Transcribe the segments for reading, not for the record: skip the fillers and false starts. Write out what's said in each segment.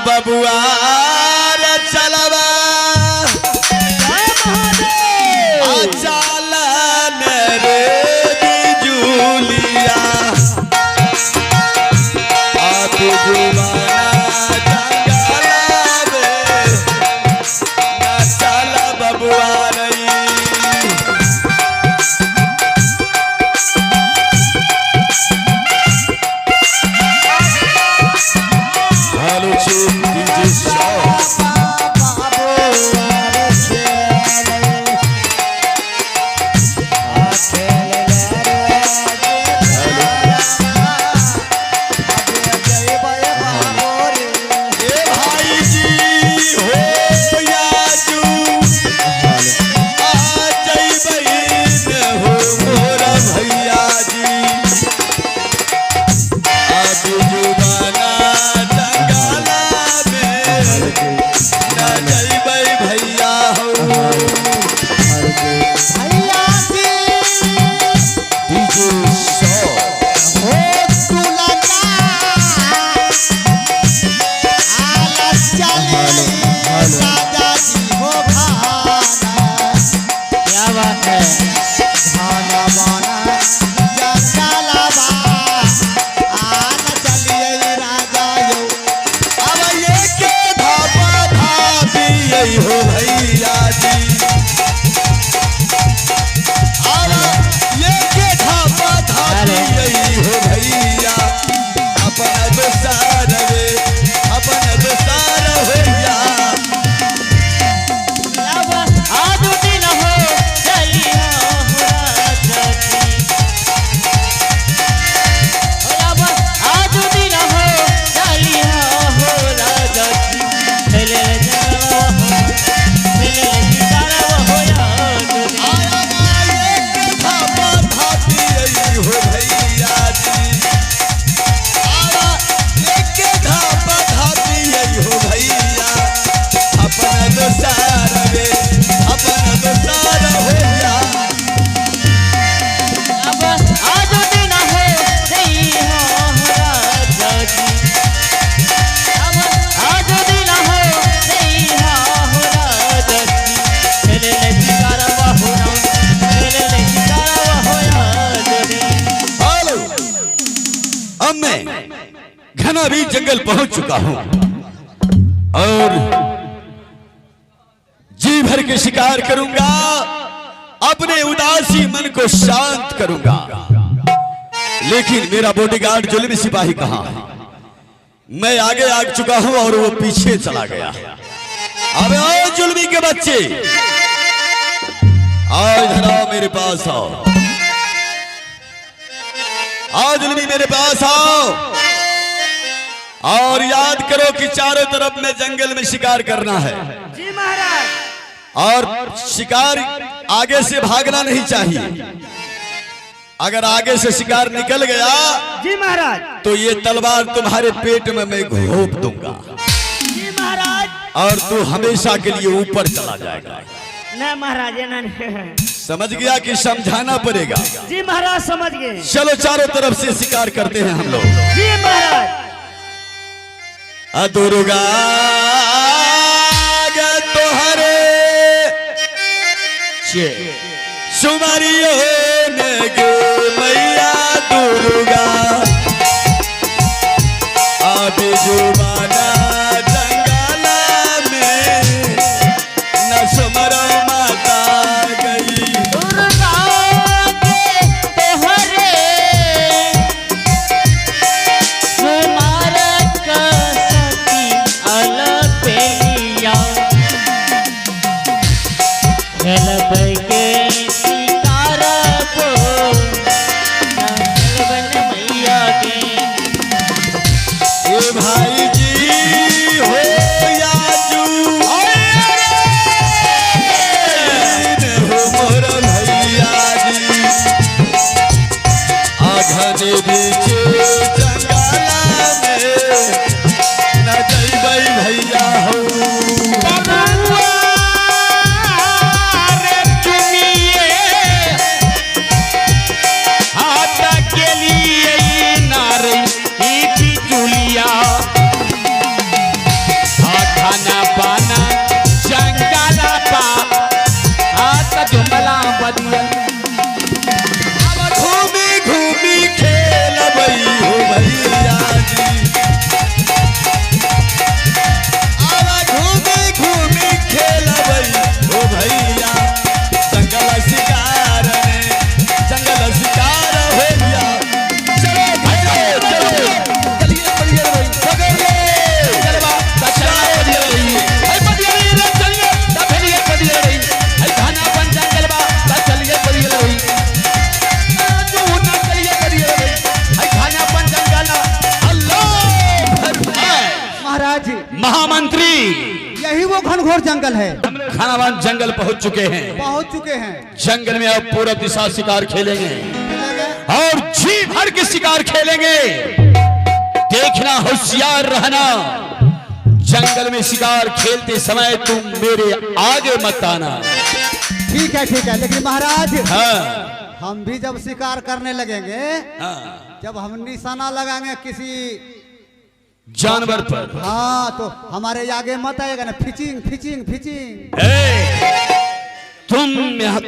बबुआ चलवा चालन रे बिजुलिया आप जुबाना जंगलावे न चल बबुआ रही हो भैया जी ये के धापा धापी यही हो भैया अपन बेसार रे अपन बेसार भैया आज दिन हो चली आज दिन हो चली हो राजती घना भी जंगल पहुंच चुका हूं और जी भर के शिकार करूंगा अपने उदासी मन को शांत करूंगा लेकिन मेरा बॉडीगार्ड जुल्मी सिपाही कहां है मैं आगे आ चुका हूं और वो पीछे चला गया अब आओ जुल्मी के बच्चे आओ इधर आओ मेरे पास आओ जुल्मी मेरे पास आओ और याद करो कि चारों तरफ में जंगल में शिकार करना है जी महाराज और शिकार आगे से भागना नहीं चाहिए अगर आगे से शिकार निकल गया जी महाराज तो ये तलवार तुम्हारे पेट में मैं घोंप दूंगा जी महाराज और तू हमेशा के लिए ऊपर चला जाएगा नहीं महाराज समझ गया कि समझाना पड़ेगा जी महाराज समझ गए चलो चारों तरफ से शिकार करते हैं हम लोग जी महाराज दुर्गा तोहरे सुमरियो गे मैया दुर्गा अब जुबाना जंगला में न सुमरो माता गई दुर्गा तोहरे सुमारक के शिकार को महाराज महामंत्री यही वो घनघोर जंगल है। खानावान जंगल पहुंच चुके हैं। पहुंच चुके हैं। जंगल में अब पूरा दिशा शिकार खेलेंगे और जी भर के शिकार खेलेंगे। देखना, होशियार रहना। जंगल में शिकार खेलते समय तुम मेरे आगे मत आना। ठीक है, लेकिन महाराज हाँ, हम भी जब शिकार करने लगेंगे, हाँ, जब हम निशाना लगाएंगे किसी जानवर पर, हाँ, तो हमारे आगे मत आएगा ना, फिचिंग फिचिंग फिचिंग।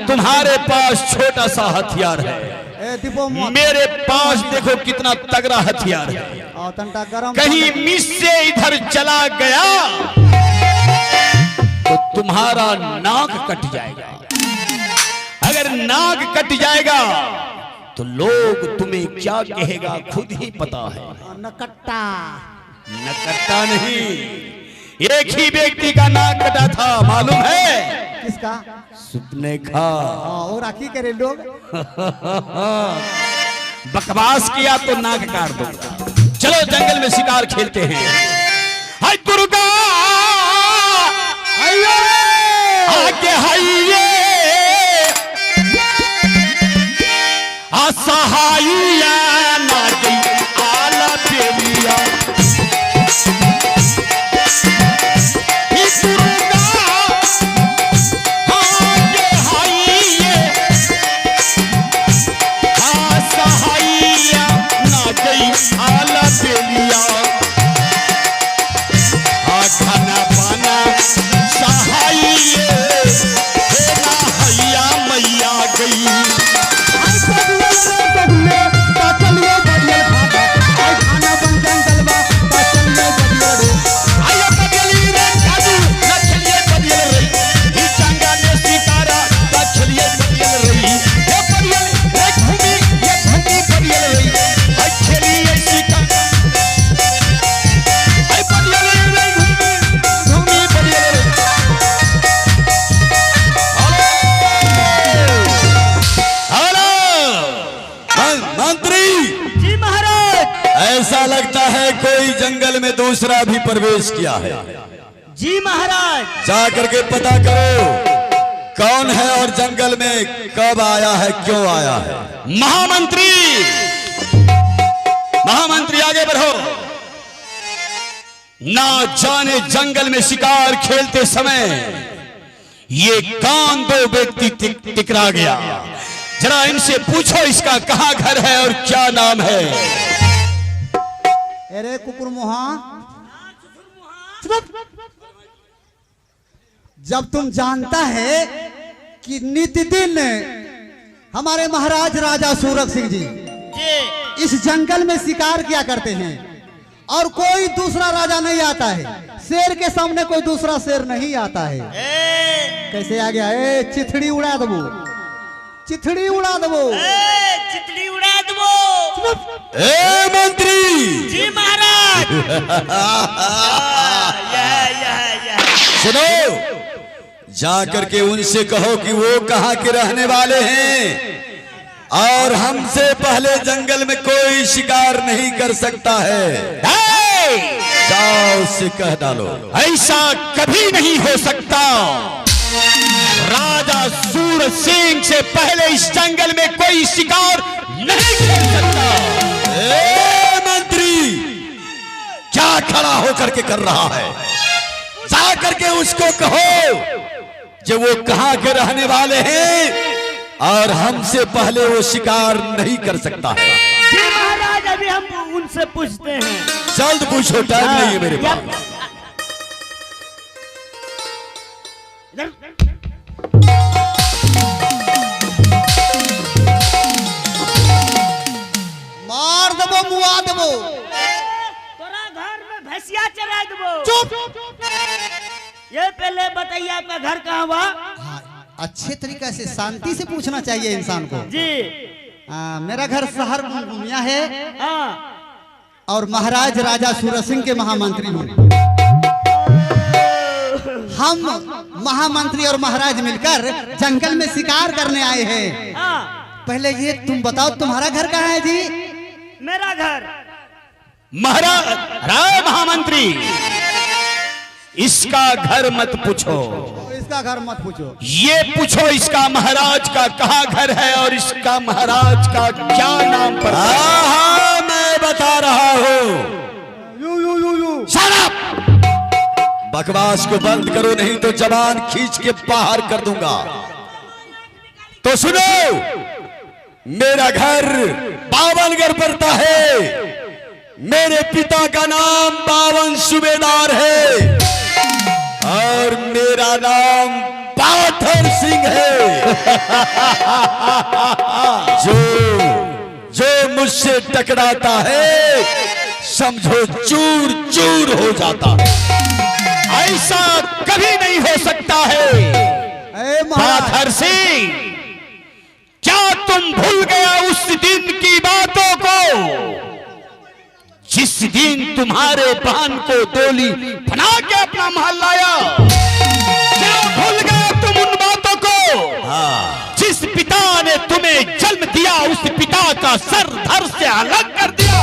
तुम्हारे पास छोटा सा हथियार है, दीपो मेरे पास देखो कितना तगड़ा हथियार है। तंटा गरम कहीं मिस से इधर चला गया तो तुम्हारा नाक कट जाएगा। अगर नाक कट जाएगा तो लोग तुम्हें क्या कहेगा खुद ही पता है। नकट्टा नकट्टा नहीं, एक ही व्यक्ति का नाक कटा था, मालूम है? किसका? सुपने का। और राखी करे लोग। बकवास किया तो नाक काट दूंगा। चलो जंगल में शिकार खेलते हैं। हाय दुर्गा आगे हाइये असहाइया नागी आला बेलिया। खाना पाना सहाइए हैया मैया गई। ऐसा लगता है कोई जंगल में दूसरा भी प्रवेश किया है। जी महाराज। जा करके पता करो कौन है और जंगल में कब आया है, क्यों आया है। महामंत्री, महामंत्री आगे बढ़ो। ना जाने जंगल में शिकार खेलते समय ये कान दो व्यक्ति टिकरा गया। जरा इनसे पूछो इसका कहां घर है और क्या नाम है। अरे कुकुर मुहा, जब तुम जानता है कि नित्य दिन हमारे महाराज राजा सूरज सिंह जी इस जंगल में शिकार किया करते हैं और कोई दूसरा राजा नहीं आता है, शेर के सामने कोई दूसरा शेर नहीं आता है। कैसे आ गया? चिथड़ी उड़ा दबो, चिथड़ी उड़ा दबो, चिथड़ी उड़ा दबो। मंत्री जी महाराज। सुनो, जाकर के उनसे कहो कि वो कहाँ के रहने वाले हैं और हमसे पहले जंगल में कोई शिकार नहीं कर सकता है। जाओ उससे कह डालो। ऐसा कभी नहीं हो सकता। राजा सूरज सिंह से पहले इस जंगल में कोई शिकार नहीं कर सकता। मंत्री क्या खड़ा होकर के कर रहा है? जा करके उसको कहो जो वो कहां के रहने वाले हैं और हमसे पहले वो शिकार नहीं कर सकता है। जी महाराज, अभी हम उनसे पूछते हैं। जल्द पूछो, टाइम नहीं है मेरे पास। मार दबो, मुआ दबो, तोरा घर में भैंसिया चरा दबो। चुप। ये पहले बताइए आपका घर कहाँ हुआ? हाँ, अच्छे तरीके से शांति से पूछना चाहिए इंसान को। जी। मेरा घर शहर में है। हाँ। और महाराज राजा सूरज सिंह के महामंत्री हूँ। हम महामंत्री और महाराज मिलकर जंगल में शिकार करने आए हैं। हाँ। पहले ये तुम बताओ तुम्हारा घर कहाँ है जी? मेरा घर महाराज महामंत्री इसका घर मत पूछो, इसका घर मत पूछो, ये पूछो इसका महाराज का कहाँ घर है और इसका महाराज का क्या नाम पड़ता है। हाँ, मैं बता रहा हूँ। Shut up! बकवास को बंद करो, नहीं तो जबान खींच के बाहर कर दूंगा। तो सुनो, मेरा घर बावनगढ़ पड़ता है, मेरे पिता का नाम बावन सूबेदार है और मेरा नाम पाथर सिंह है। जो मुझसे टकराता है समझो चूर चूर हो जाता है। ऐसा कभी नहीं हो सकता है। पाथर सिंह, क्या तुम भूल गया उस दिन की बातों को जिस दिन तुम्हारे बहन को डोली बना के अपना महल लाया? क्या भूल गया तुम उन बातों को? जिस पिता ने तुम्हें जन्म दिया उस पिता का सर धड़ से अलग कर दिया।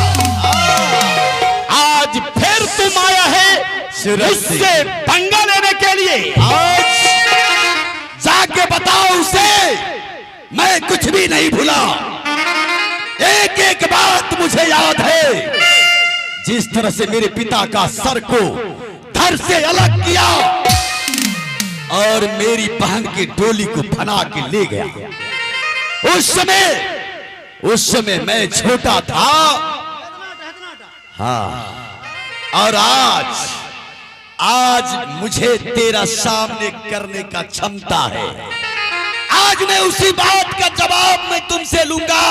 आज फिर तुम आया है उससे पंगा लेने के लिए। आज जाके बताओ उसे मैं कुछ भी नहीं भूला। एक एक बात मुझे याद है, जिस तरह से मेरे पिता का सर को धड़ से अलग किया और मेरी बहन की डोली को बना के ले गया। उस समय मैं छोटा था। हाँ, और आज मुझे तेरा सामने करने का क्षमता है। आज मैं उसी बात का जवाब मैं तुमसे लूंगा।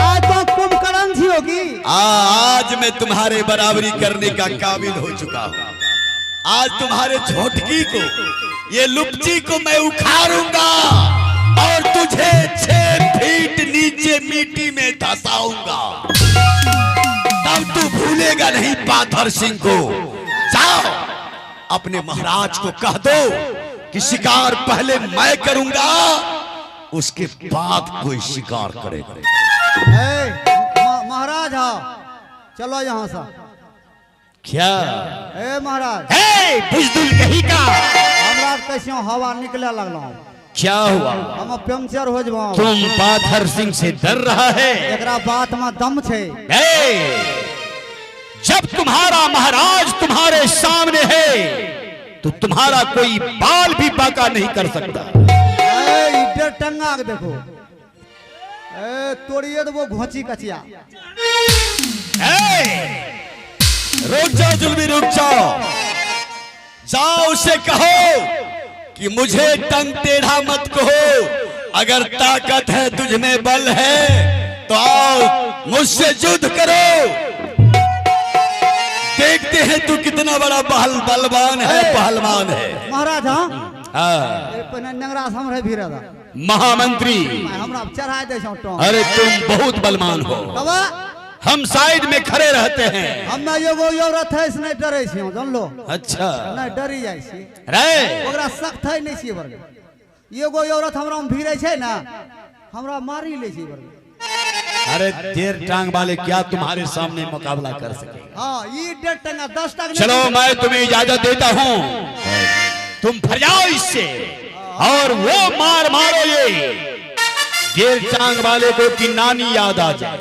आज तो कुंभकर्ण जी होगी। आज मैं तुम्हारे बराबरी करने का काबिल हो चुका हूँ। आज तुम्हारे झोटकी को, ये लुपची को मैं उखाड़ूंगा और तुझे 6 फीट नीचे मिट्टी में धसाऊंगा। तब तू भूलेगा नहीं पाथर सिंह को। जाओ अपने महाराज को कह दो कि शिकार पहले मैं करूंगा, उसके बाद कोई शिकार करेगा। महाराज हाँ, चलो यहाँ से। क्या? महाराज, बुजदिल कहीं का हमरा कैसे हवा निकले लगल। क्या हुआ? हम पंचर हो जाओ। तुम पाथर सिंह से डर रहा है? एकरा बात में दम छे। जब तुम्हारा महाराज तुम्हारे सामने है तो तुम्हारा कोई बाल भी बाका नहीं कर सकता। इधर टंगा के देखो, तोड़िए तो वो घोंची कचिया। रुक जाओ जुल्मी, रुक जाओ। जाओ उसे कहो कि मुझे टंग टेढ़ा मत कहो। अगर ताकत है तुझ में बल है तो आओ मुझसे युद्ध करो। देखते हैं तू कितना बड़ा बलवान है, पहलवान है। महाराज हाँ, नंगरा भी रहा महामंत्री, हमरा चढ़ा दे। अरे तुम बहुत बलवान हो। हम साइड में खड़े रहते हैं। हम एगो औरत है इसने डरे छी, जान लो। अच्छा, नहीं डरी जाय छी रे, ओकरा सख्त है नहीं छी वर्ग। एगो औरत हमरा में भीड़े छे ना, हमरा मारी ले छी वर्ग। अरे 1.5 टांग वाले क्या तुम्हारे सामने मुकाबला कर सके? हाँ, ये 1.5 टांग 10 टांग। चलो मैं तुम्हें इजाजत देता हूँ, तुम भर जाओ इससे और वो मार मारो ये 1.5 टांग वाले को कि नानी याद आ जाए।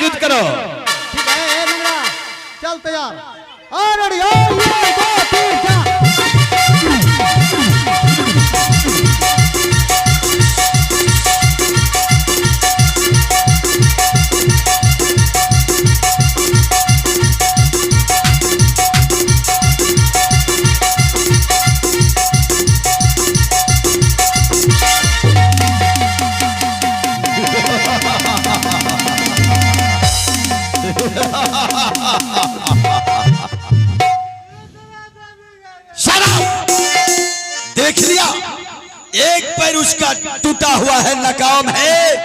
युद्ध करो। ठीक है नंगरा, चल तैयार। और रेडी, और 1 2 3 4। देख लिया, एक पैर उसका टूटा हुआ है, नाकाम है,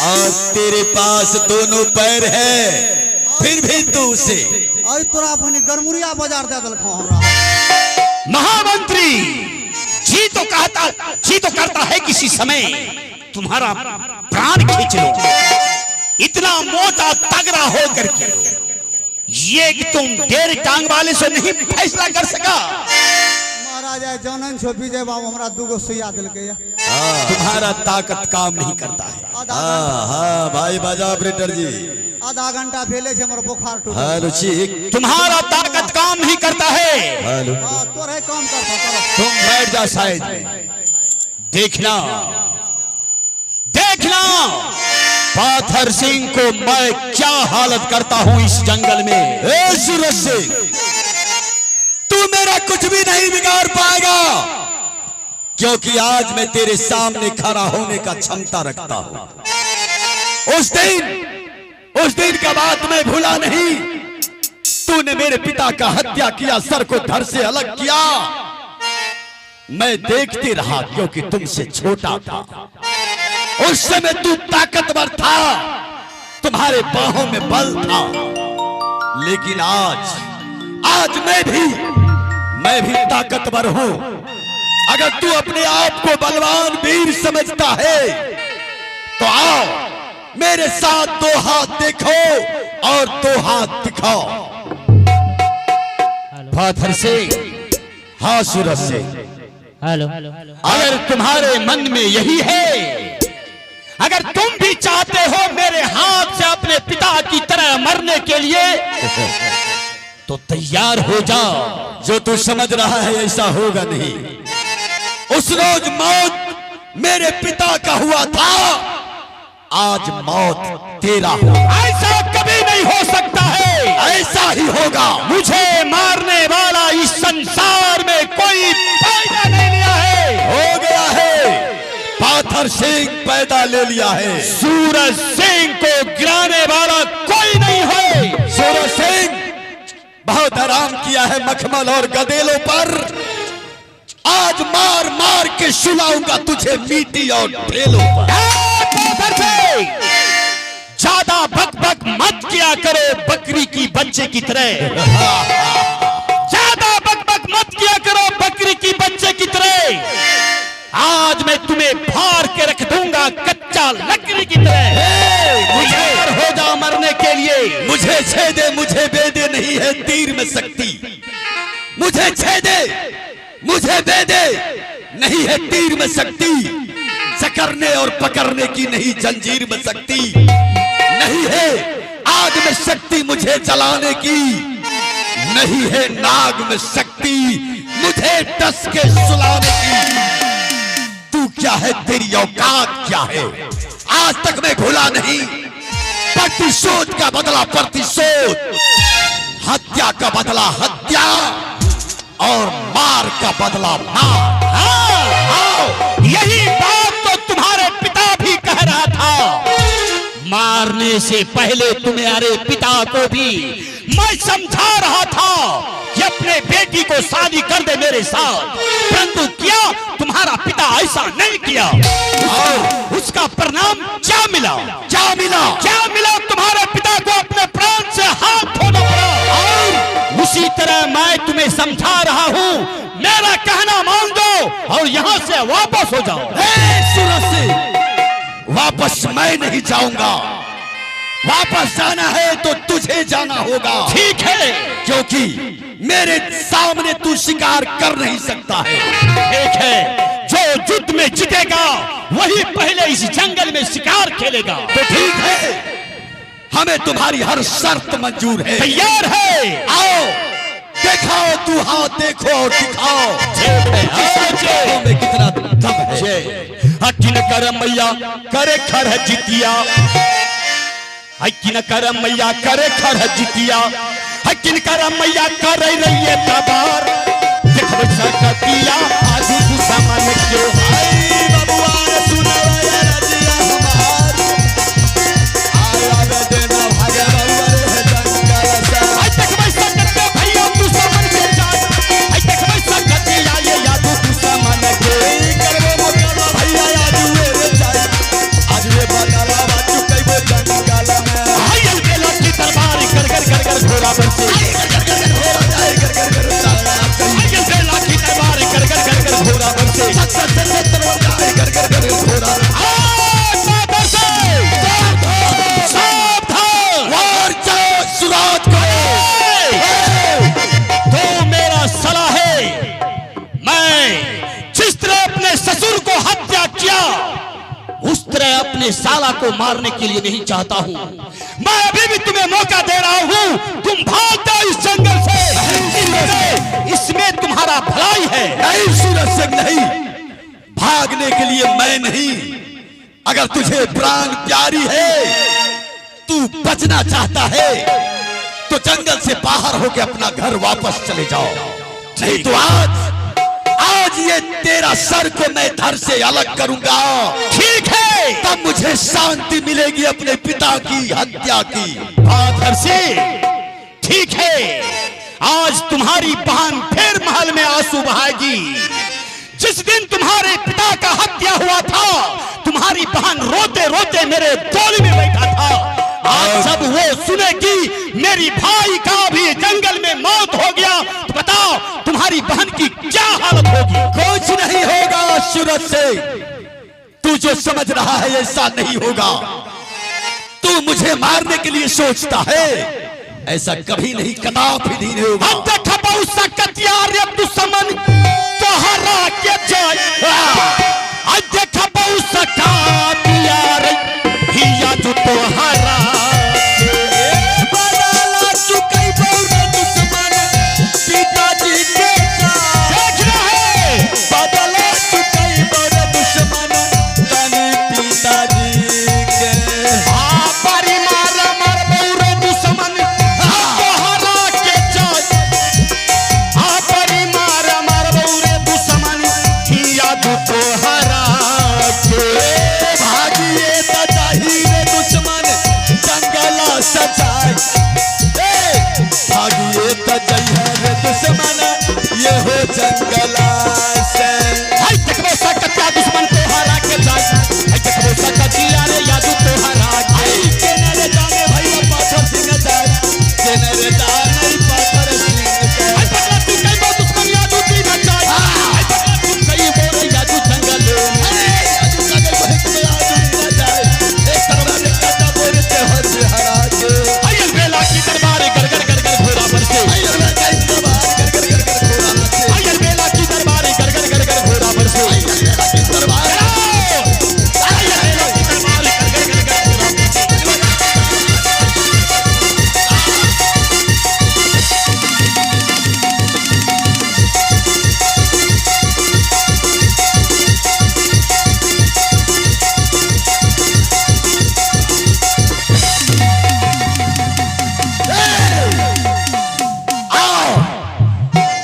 और तेरे पास दोनों पैर है, फिर भी तू उसे तोरा अपनी गरमुरिया बाजार दे दलखो हमरा। महामंत्री जी तो करता है किसी समय तुम्हारा प्राण खींच लो। इतना मोटा तगड़ा हो करके ये कि तुम डेढ़ टांग वाले से नहीं फैसला कर सका। महाराज जनन छो विजय बाबू हमरा दूगो सुइया दिल के तुम्हारा ताकत काम नहीं करता है। हाँ भाई बाजा ऑपरेटर जी, आधा घंटा पहले से हमारा बुखार टूट हेलो ठीक, तुम्हारा ताकत काम नहीं करता है। हेलो तो रहे काम करता करो। तुम बैठ जा साइड में। देखना देखना पाथर सिंह को मैं क्या हालत करता हूं इस जंगल में। ए सूरज सिंह, तू मेरा कुछ भी नहीं बिगाड़ पाएगा, क्योंकि आज मैं तेरे सामने खड़ा होने का क्षमता रखता हूं। उस दिन का बात मैं भूला नहीं। तूने मेरे पिता का हत्या किया, सर को धड़ से अलग किया। मैं देखते रहा क्योंकि तुमसे छोटा था। उस समय तू ताकतवर था, तुम्हारे बाहों में बल था। लेकिन आज मैं भी ताकतवर हूं। अगर तू अपने आप को बलवान वीर समझता है तो आओ मेरे साथ दो हाथ देखो और दो हाथ दिखाओ। पाथर सिंह, हाँ सूरज सिंह, हेलो, अगर तुम्हारे मन में यही है, अगर तुम भी चाहते हो मेरे हाथ से अपने पिता की तरह मरने के लिए, तो तैयार हो जाओ। जो तू समझ रहा है ऐसा होगा नहीं। उस रोज मौत मेरे पिता का हुआ था, आज मौत तेरा होगा। ऐसा कभी नहीं हो सकता है, ऐसा ही होगा। मुझे मारने वाला इस संसार में कोई पैदा नहीं लिया है। हो गया है, पाथर सिंह पैदा ले लिया है। सूरज सिंह को गिराने वाला कोई नहीं है। सूरज सिंह, बहुत आराम किया है मखमल और गदेलों पर। आज मार मार के सुलाऊंगा तुझे मिट्टी और ढेलों पर। ज्यादा बक बक मत किया करो बकरी की बच्चे की तरह। ज्यादा बक बक मत किया करो बकरी की बच्चे की तरह। आज मैं तुम्हें फाड़ के रख दूंगा कच्चा लकड़ी की तरह। मुझे हो जा मरने के लिए। मुझे छेदे मुझे बेदे नहीं है तीर में शक्ति। मुझे छेदे मुझे बेदे नहीं है तीर में शक्ति। जकड़ने और पकड़ने की नहीं जंजीर में शक्ति नहीं है। आग में शक्ति मुझे जलाने की नहीं है, नाग में शक्ति मुझे डस के सुलाने की। तू क्या है, तेरी औकात क्या है, आज तक मैं भूला नहीं। प्रतिशोध का बदला प्रतिशोध, हत्या का बदला हत्या और मार का बदला मार। हाँ, यही बात तो तुम्हारे पिता भी कह रहा था। मारने से पहले तुम्हारे पिता को भी मैं समझा रहा था कि अपने बेटी को शादी कर दे मेरे साथ, परंतु क्या तुम्हारा पिता ऐसा नहीं किया। और उसका परिणाम क्या मिला? क्या मिला तुम्हारे पिता को अपने प्राण से हाथ धोना पड़ा। और उसी तरह मैं तुम्हें समझा रहा हूँ, मेरा कहना मान दो और यहाँ से वापस हो जाओ। सूरज से वापस मैं नहीं जाऊंगा। वापस जाना है तो तुझे जाना होगा। ठीक है, क्योंकि मेरे सामने तू शिकार कर नहीं सकता है। ठीक है, जो युद्ध में जीतेगा वही पहले इस जंगल में शिकार खेलेगा। तो ठीक है, हमें तुम्हारी हर शर्त मंजूर है। तैयार है? आओ दिखाओ, तू हाथ देखो और दिखाओ में कितना दम है। हकिन कर मैया करे खर जितिया, हकिन कर मैया करे खर जितिया, हकिन कर मैया कर रही है तबार। देखो सकतिया आज तू सामान क्यों आई बबुआ सुन रहे रजिया हमार। आया देना भागे बबुआ जंगल से। आई देखो सकतिया भैया तू सामान के जान। आई देखो सकतिया ये याद तू सामान के करबो मोकला भैया आज वे जाए। आज वे बदला बाजू कइबो जंगल में। आई अलबेला की तलवार कर कर कर कर घोड़ा पर से कर कर कर घोड़ा जाए कर कर कर अपने साला को मारने के लिए नहीं चाहता हूँ। मैं अभी भी तुम्हें मौका दे रहा हूँ, तुम भाग जाओ इस जंगल से, इसमें तुम्हारा भलाई है। नहीं सूरज सिंह, नहीं, भागने के लिए मैं नहीं। अगर तुझे प्राण प्यारी है, तू बचना चाहता है, तो जंगल से बाहर होकर अपना घर वापस चले जाओ। नहीं तो आज ये तेरा सर को मैं धड़ से अलग करूंगा। ठीक है, तब मुझे शांति मिलेगी अपने पिता की हत्या की। धड़ से ठीक है, आज तुम्हारी बहन फिर महल में आंसू बहाएगी। जिस दिन तुम्हारे पिता का हत्या हुआ था, तुम्हारी बहन रोते रोते मेरे डोली में बैठा था। आज जब वो सुनेगी मेरी भाई का भी जंगल में मौत हो गया, तो बताओ तुम्हारी बहन की क्या हालत होगी। कुछ नहीं होगा सूरज से, तू जो समझ रहा है ऐसा नहीं होगा। तू मुझे मारने के लिए सोचता है, ऐसा कभी नहीं, कदापि नहीं होगा। अब देखा बहुत सा कतियार दुश्मन तोहरा के जाए, आज देखा बहुत सा कतियार हिया जो तोहरा जंगला से देखो सकता दुश्मन को हरा के जाए, देखो सकतिया रे यादू तो हरा के केनरे जाने भैया पाथर सिंह जाए, केनरे जाने पाथर सिंह जाए। पकड़ा तू कई बार दुश्मन यादू दी बचाए, पकड़ा तू कई बार यादू जंगल यादू का गई बहक में यादू न जाए, एक तरह ने काटा बोलते हर हरा के। अयल बेला की दरबार कर कर कर कर घोड़ा पर से, अयल बेला की दरबार कर कर कर कर घोड़ा पर से, अयल बेला की दरबार कर कर कर कर घोड़ा पर से, अयल बेला की दरबार, अयल बेला की दरबार कर कर कर कर घोड़ा पर से।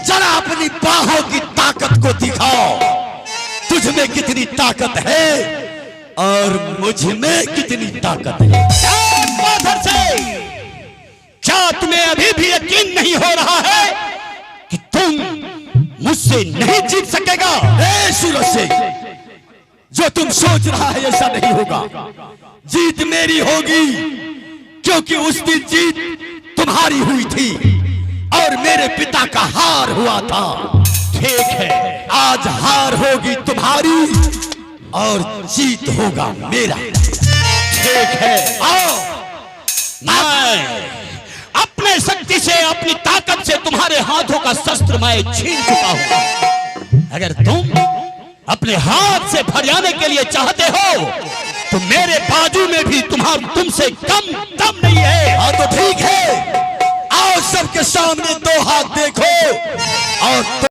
जरा अपनी बाहों की ताकत को दिखाओ, तुझ में कितनी ताकत है और मुझ में कितनी ताकत है। पाथर से क्या तुम्हें अभी भी यकीन नहीं हो रहा है कि तुम मुझसे नहीं जीत सकेगा? ए सूरज से, जो तुम सोच रहा है ऐसा नहीं होगा। जीत मेरी होगी, क्योंकि उस दिन जीत तुम्हारी हुई थी और मेरे पिता का हार हुआ था। ठीक है, आज हार होगी तुम्हारी और जीत होगा मेरा। ठीक है, आओ, मैं अपने शक्ति से, अपनी ताकत से तुम्हारे हाथों का शस्त्र मैं छीन चुका हूं। अगर तुम अपने हाथ से फरियाने के लिए चाहते हो, तो मेरे बाजू में भी तुमसे कम दम नहीं है। हाँ तो ठीक है, आओ सबके सामने दो हाथ देखो और